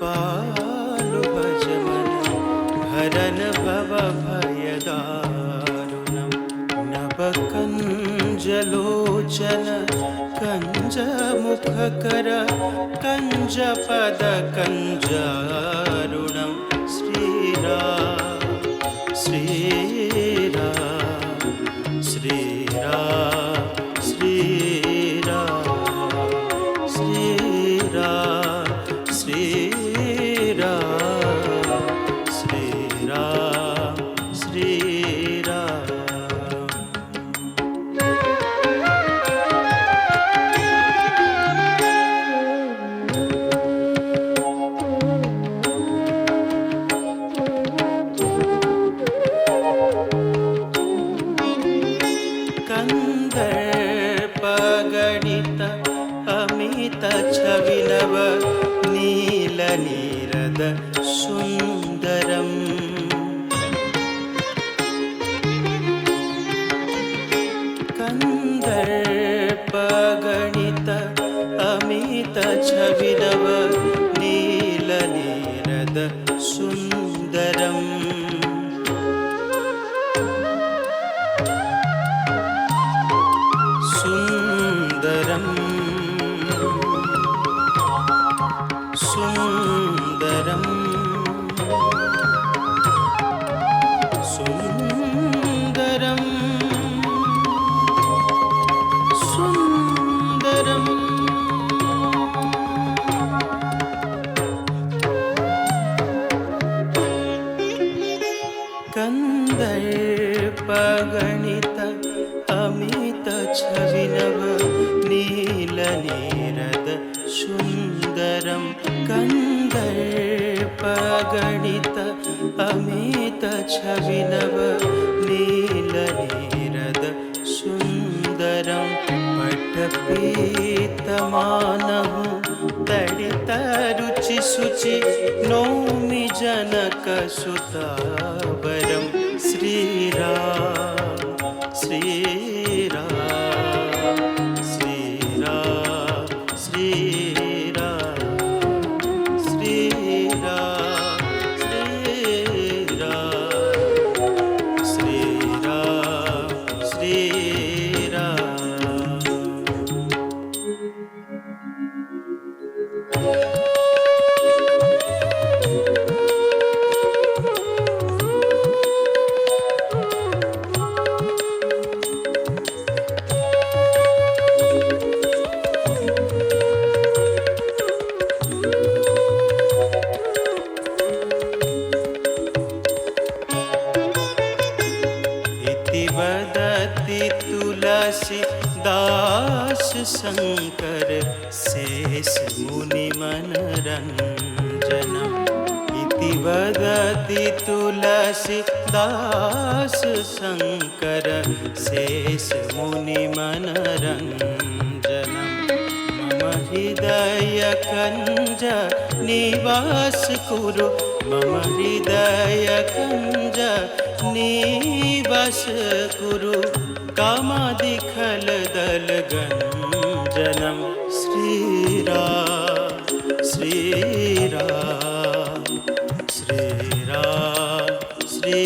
कृपालु भज मन भरन भव भयदारुणं नभ कंजलोचन कंज मुखकर कंज पद कंजारुणं श्रीराम श्रीराम श्रीराम श्रीराम श्रीराम श्रीराम श्रीराम श्रीराम कंदर्पगणित अमित छविनव नील नीरद सुंदरम कंदर्पगणित अमित छविनव नील नीरद सुंदरम सुंदरम सुंदरम सुंदरम सुंदरम कंदर्पगणित अमित छविनव नील नीरद सुंदरम कंदर्पगणित अमित छविनव नील नीरद सुंदरम पटपीतमानहु तडित रुचि शुचि नौमि जनक सुतावरम श्रीराम श्रीराम श्रीराम श्रीराम श्रीराम श्रीराम श्रीराम श्रीराम वदति तुलसी दास शंकर शेष मुनि मनरंजनम इति वदति तुलसी दास शंकर शेष मुनि मनरंजनम मम हृदय कंज निवास कुरु मम हृदय कंज निवास कुरु कामादि खल दल गंजनम श्रीराम श्रीराम श्रीराम श्री